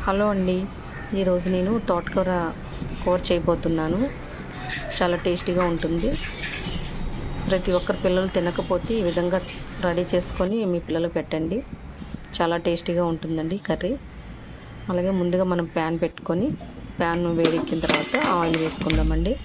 Hello అండి. ఈరోజు నేను తోటకూర కూర చేయబోతున్నాను. చాలా టేస్టీగా ఉంటుంది. ప్రతి ఒక్కరు పిల్లలు తినకపోతే ఈ విధంగా రెడీ చేసుకొని మీ పిల్లలకు పెట్టండి. చాలా టేస్టీగా ఉంటుందండి కర్రీ. అలాగే ముందుగా మనం ప్యాన్ పెట్టుకొని ప్యాన్ వేడెక్కిన తర్వాత ఆయిల్ వేసుకుందామండి.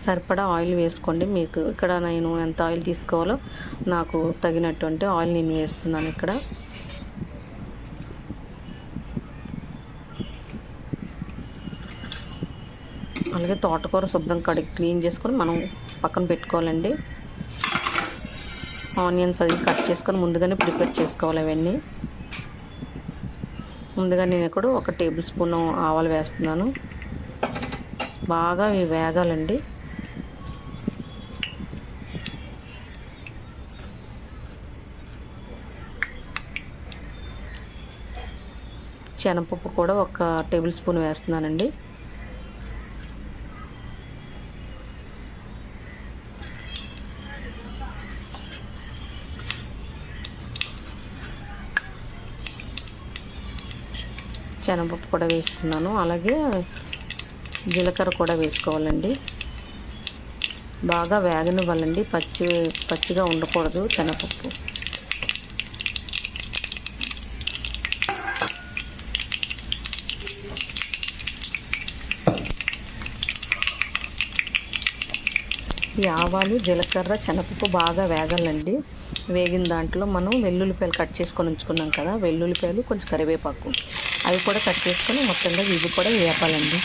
సరిపడా ఆయిల్ వేసుకోండి. మీకు ఇక్కడ నేను ఎంత ఆయిల్ తీసుకోవాలో నాకు తగినటువంటి ఆయిల్ నేను వేస్తున్నాను. ఇక్కడ అలాగే తోటకూర శుభ్రం క్లీన్ చేసుకొని మనం పక్కన పెట్టుకోవాలండి. ఆనియన్స్ అది కట్ చేసుకొని ముందుగానే ప్రిపేర్ చేసుకోవాలి. అవన్నీ ముందుగా నేను ఇక్కడ 1 టేబుల్ స్పూన్ ఆవాలు వేస్తున్నాను. బాగా ఇవి వేగాలండి. శనగపప్పు కూడా 1 టేబుల్ స్పూన్ వేస్తున్నానండి. శనగపప్పు కూడా వేసుకున్నాను. అలాగే జీలకర్ర కూడా వేసుకోవాలండి. బాగా వేగనివ్వాలండి. పచ్చిగా ఉండకూడదు శనగపప్పు. ఈ ఆవాలు, జీలకర్ర, శనగపప్పు బాగా వేగాలండి. వేగిన దాంట్లో మనం వెల్లుల్లిపాయలు కట్ చేసుకొని ఉంచుకున్నాం కదా, వెల్లుల్లిపాయలు, కొంచెం కరివేపాకు అవి కూడా కట్ చేసుకొని మొత్తంగా ఇవి కూడా వేపాలండి.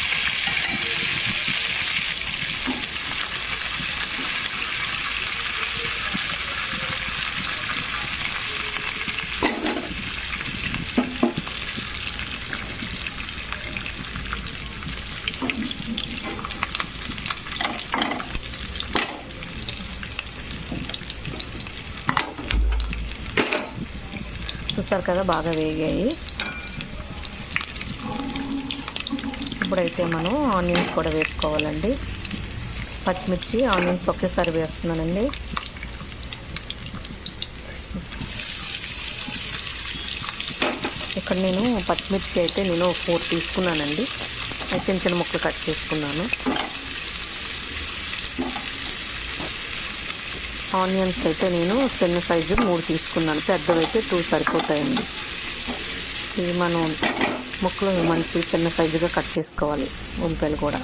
చూసారు కదా, బాగా వేగాయి. ఇప్పుడైతే మనం ఆనియన్స్ కూడా వేసుకోవాలండి. పచ్చిమిర్చి, ఆనియన్స్ ఒకేసారి వేస్తున్నానండి. ఇక్కడ నేను పచ్చిమిర్చి అయితే నేను 4 తీసుకున్నానండి. చిన్న చిన్న ముక్కలు కట్ చేసుకున్నాను. ఆనియన్స్ అయితే నేను చిన్న సైజు 3 తీసుకున్నాను. పెద్దవి అయితే 2 సరిపోతాయండి. ఇవి మనం ముక్కలు మంచి చిన్న సైజుగా కట్ చేసుకోవాలి. ఉల్లిపాయలు కూడా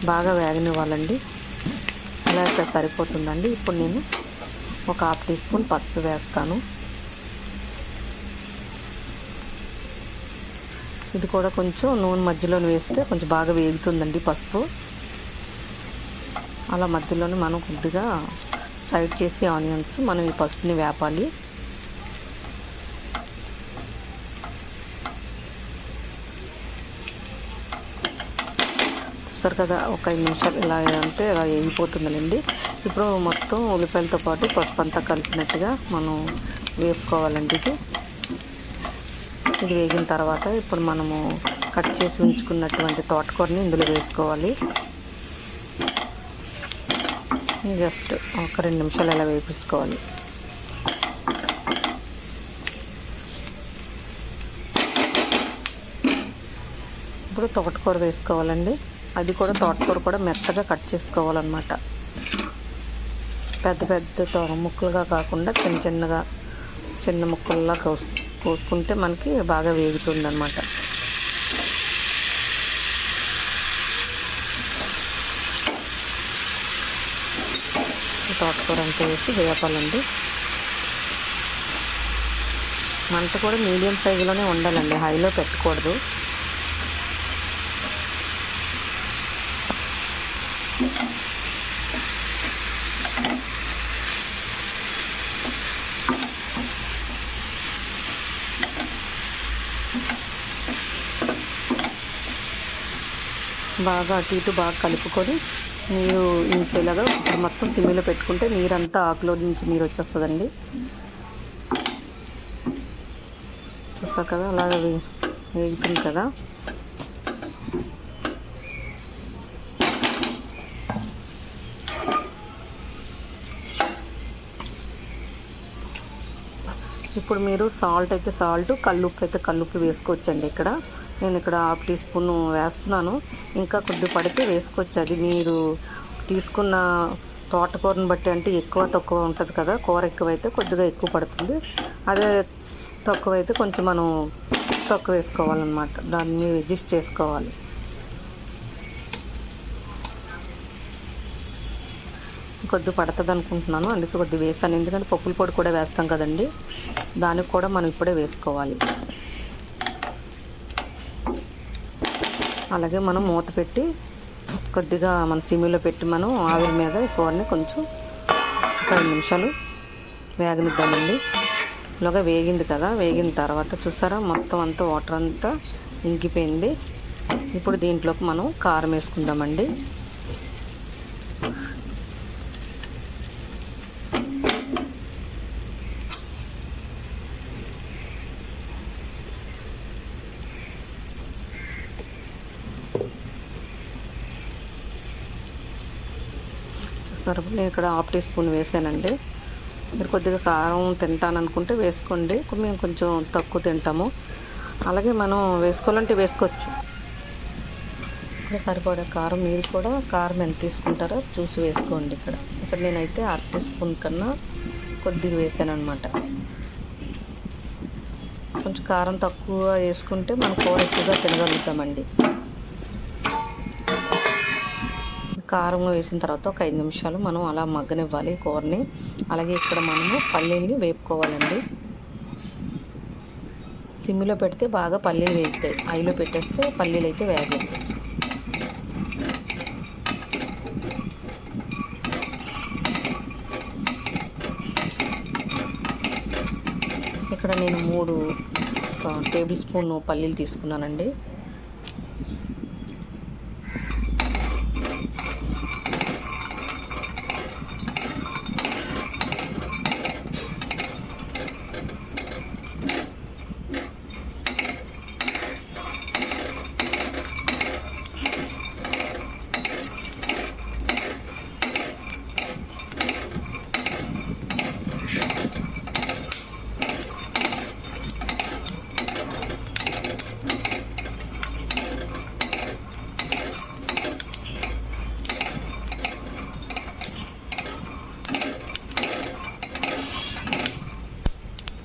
బాగా వేగనివ్వాలండి. ఇలా అయితే సరిపోతుందండి. ఇప్పుడు నేను 1 హాఫ్ టీ స్పూన్ పసుపు వేస్తాను. ఇది కూడా కొంచెం నూనె మధ్యలో వేస్తే కొంచెం బాగా వేగుతుందండి పసుపు. అలా మధ్యలోనే మనం కొద్దిగా సైడ్ చేసి ఆనియన్స్ మనం ఈ పసుపుని వేపాలి. చూస్తారు కదా, ఒక 5 నిమిషాలు ఇలా అంటే ఇలా వేగిపోతుందండి. ఇప్పుడు మొత్తం ఉల్లిపాయలతో పాటు పసుపు అంతా కలిపినట్టుగా మనం వేపుకోవాలండి. ఇది వేగిన తర్వాత ఇప్పుడు మనము కట్ చేసి ఉంచుకున్నటువంటి తోటకూరని ఇందులో వేసుకోవాలి. జస్ట్ ఒక 2 నిమిషాలు ఇలా వేపించుకోవాలి. ఇప్పుడు తోటకూర వేసుకోవాలండి. అది కూడా తోటకూర కూడా మెత్తగా కట్ చేసుకోవాలన్నమాట. పెద్ద పెద్ద ముక్కలుగా కాకుండా చిన్న ముక్కల్లా కోసుకుంటే మనకి బాగా వేగుతుంది అన్నమాట. తోటకూర అంతా వేసి వేపాలండి. మంట కూడా మీడియం సైజులోనే ఉండాలండి, హైలో పెట్టకూడదు. బాగా అటు ఇటు బాగా కలుపుకొని నీరు ఇంకేలాగా ఇప్పుడు మొత్తం సిమ్లో పెట్టుకుంటే నీరంతా ఆకులో నుంచి నీరు వచ్చేస్తుందండి. చూసారు కదా, అలాగే వేగుతుంది కదా. ఇప్పుడు మీరు సాల్ట్ అయితే సాల్ట్, కల్లుప్పు అయితే కల్లుప్పు వేసుకోవచ్చండి. నేను ఇక్కడ 1/2 టీ స్పూన్ వేస్తున్నాను. ఇంకా కొద్ది పడితే వేసుకోవచ్చు. అది మీరు తీసుకున్న తోటకూరని బట్టి, అంటే ఎక్కువ తక్కువ ఉంటుంది కదా. కూర ఎక్కువైతే కొద్దిగా ఎక్కువ పడుతుంది, అదే తక్కువైతే కొంచెం మనం తక్కువ వేసుకోవాలన్నమాట. దాన్ని అడ్జస్ట్ చేసుకోవాలి. కొద్ది పడుతుంది అనుకుంటున్నాను, అందుకే కొద్ది వేసాను. ఎందుకంటే పప్పుల పొడి కూడా వేస్తాం కదండి, దానికి కూడా మనం ఇప్పుడే వేసుకోవాలి. అలాగే మనం మూత పెట్టి కొద్దిగా మన సిమ్లో పెట్టి మనం ఆవిరి మీద ఈ కూరని కొంచెం 5 నిమిషాలు వేగనిద్దామండి. ఇలాగా వేగింది కదా. వేగిన తర్వాత చూసారా మొత్తం అంతా వాటర్ అంతా ఇంకిపోయింది. ఇప్పుడు దీంట్లోకి మనం కారం వేసుకుందామండి. చూస్తారు, నేను ఇక్కడ 1/2 టీ స్పూన్ వేసానండి. మీరు కొద్దిగా కారం తింటాననుకుంటే వేసుకోండి, మేము కొంచెం తక్కువ తింటాము. అలాగే మనం వేసుకోవాలంటే వేసుకోవచ్చు. ఇక్కడ సరిపడా కారం, మీరు కూడా కారం ఎంత తీసుకుంటారో చూసి వేసుకోండి. ఇక్కడ నేనైతే 1/2 టీ స్పూన్ కన్నా కొద్దిగా వేసాను అనమాట. కొంచెం కారం తక్కువ వేసుకుంటే మన కూర ఎక్కువగా తినగలుగుతామండి. కారం వేసిన తర్వాత ఒక 5 నిమిషాలు మనం అలా మగ్గనివ్వాలి కూరని. అలాగే ఇక్కడ మనము పల్లీల్ని వేపుకోవాలండి. సిమ్లో పెడితే బాగా పల్లీలు వేగుతాయి, ఐలో పెట్టేస్తే పల్లీలు అయితే వేగాయి. ఇక్కడ నేను 3 టేబుల్ స్పూన్ పల్లీలు తీసుకున్నానండి.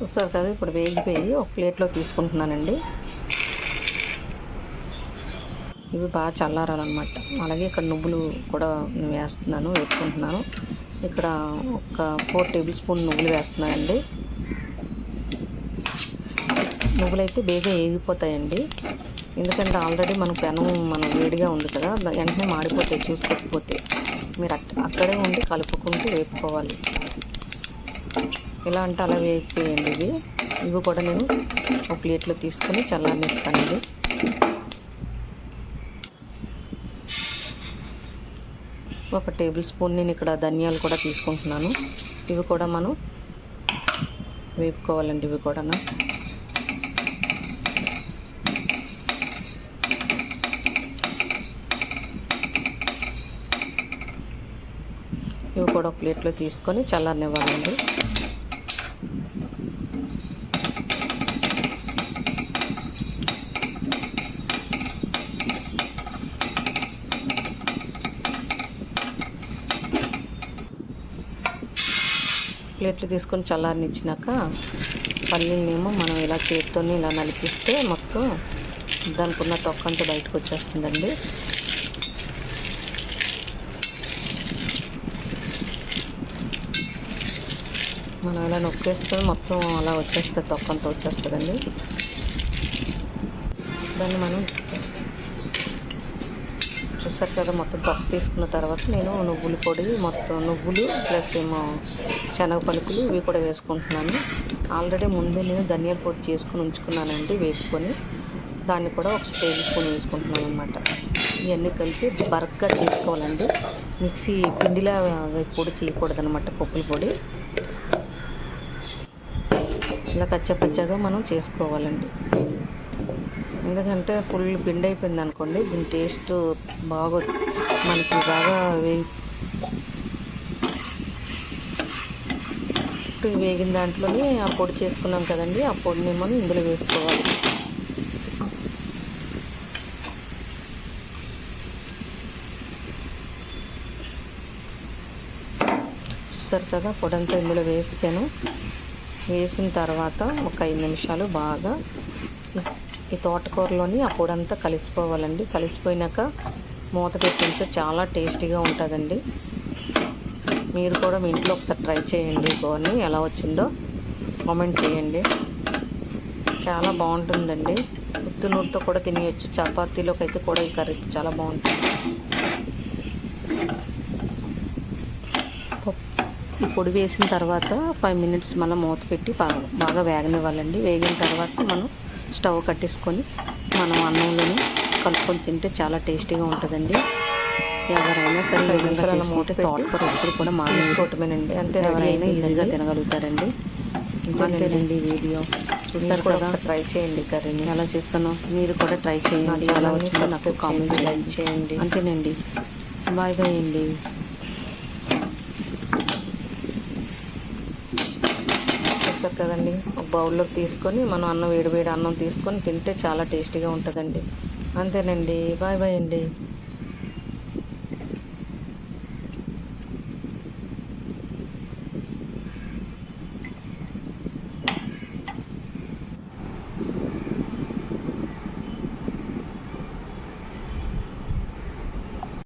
చూస్తారు కదా, ఇప్పుడు వేగిపోయి ఒక ప్లేట్లో తీసుకుంటున్నానండి. ఇవి బాగా చల్లారాలన్నమాట. అలాగే ఇక్కడ నువ్వులు కూడా వేసుకుంటున్నాను. ఇక్కడ ఒక 4 టేబుల్ స్పూన్ నువ్వులు వేస్తున్నానండి. నువ్వులు అయితే బేగా వేగిపోతాయండి, ఎందుకంటే ఆల్రెడీ మన వేడిగా ఉంది కదా, వెంటనే మాడిపోతాయి చూసుకోకపోతే. మీరు అక్కడే ఉండి కలుపుకుంటూ వేపుకోవాలి. ఎలా అంటే అలా వేగిపోయండి. ఇవి కూడా నేను ఒక ప్లేట్లో తీసుకొని చల్లారనిస్తానండి. ఒక టేబుల్ స్పూన్ నేను ఇక్కడ ధనియాలు కూడా తీసుకుంటున్నాను. ఇవి కూడా మనం వేపుకోవాలండి. ఇవి కూడా ఒక ప్లేట్లో తీసుకొని చల్లారనివ్వాలండి. ప్లేట్లు తీసుకొని చల్లారనిచ్చినాక పల్లీలనేమో మనం ఇలా చేతితో ఇలా నలిపిస్తే మొత్తం దానికి ఉన్న తొక్కంతా బయటకు వచ్చేస్తుందండి. మనం ఇలా నొక్కేస్తే మొత్తం అలా వచ్చేస్తుంది, తొక్కంతా వచ్చేస్తుందండి. దాన్ని మనం చూసారు కదా, మొత్తం తొక్క తీసుకున్న తర్వాత నేను నువ్వుల పొడి, మొత్తం నువ్వులు ప్లస్ ఏమో శనగ పలుకులు ఇవి కూడా వేసుకుంటున్నాను. ఆల్రెడీ ముందే నేను ధనియాల పొడి చేసుకుని ఉంచుకున్నానండి వేపుకొని. దాన్ని కూడా ఒక టేబుల్ స్పూన్ వేసుకుంటున్నాను అనమాట. ఇవన్నీ కలిపి బరగ్గా చేసుకోవాలండి. మిక్సీ పిండిలా పొడి చేయకూడదు అనమాట, పప్పుల పొడి. ఇలా కచ్చపచ్చగా మనం చేసుకోవాలండి. ఎందుకంటే ఫుల్ పిండి అయిపోయింది అనుకోండి, దీని టేస్ట్ బాగోదు. మనకి బాగా కరెక్ట్ వేగిన దాంట్లోనే ఆ పొడి చేసుకున్నాం కదండి, ఆ పొడిని మనం ఇందులో వేసుకోవాలి. చూసారు కదా, పొడి అంతా ఇందులో వేసాను. వేసిన తర్వాత ఒక 5 నిమిషాలు బాగా ఈ తోటకూరలోని ఆ పొడి అంతా కలిసిపోవాలండి. కలిసిపోయినాక మూత పెట్టించు, చాలా టేస్టీగా ఉంటుందండి. మీరు కూడా మీ ఇంట్లో ఒకసారి ట్రై చేయండి. కూరని ఎలా వచ్చిందో కామెంట్ చేయండి. చాలా బాగుంటుందండి. ఉత్తి నూరుతో కూడా తినేయచ్చు, చపాతీలోకి అయితే కూడా ఈ కర్రీ చాలా బాగుంటుంది. ఈ పొడి వేసిన తర్వాత 5 మినిట్స్ మనం మూత పెట్టి బాగా వేగనివ్వాలండి. వేగిన తర్వాత మనం స్టవ్ కట్టేసుకొని మనం అన్నంలోని కలుపుకొని తింటే చాలా టేస్టీగా ఉంటుందండి. ఎవరైనా సరే ఈ విధంగా చేసుకుంటే తోటకూర ఎప్పుడు కూడా మానేసుకోవటమేనండి. అంటే ఎవరైనా ఈజీగా తినగలుగుతారండి. అంతేనండి ఈ వీడియో. చూస్తారు కదా, ట్రై చేయండి కర్రీని ఎలా చేస్తానో. మీరు కూడా ట్రై చేయండి. ఎలా వచ్చిందో నాకు కామెంట్ లైక్ చేయండి. అంతేనండి, బాయ్ బాయ్ అండి. చెప్పారు కదండి, ఒక బౌల్లోకి తీసుకొని మనం అన్నం వేడి అన్నం తీసుకొని తింటే చాలా టేస్టీగా ఉంటుందండి. అంతేనండి, బాయ్ బాయ్ అండి.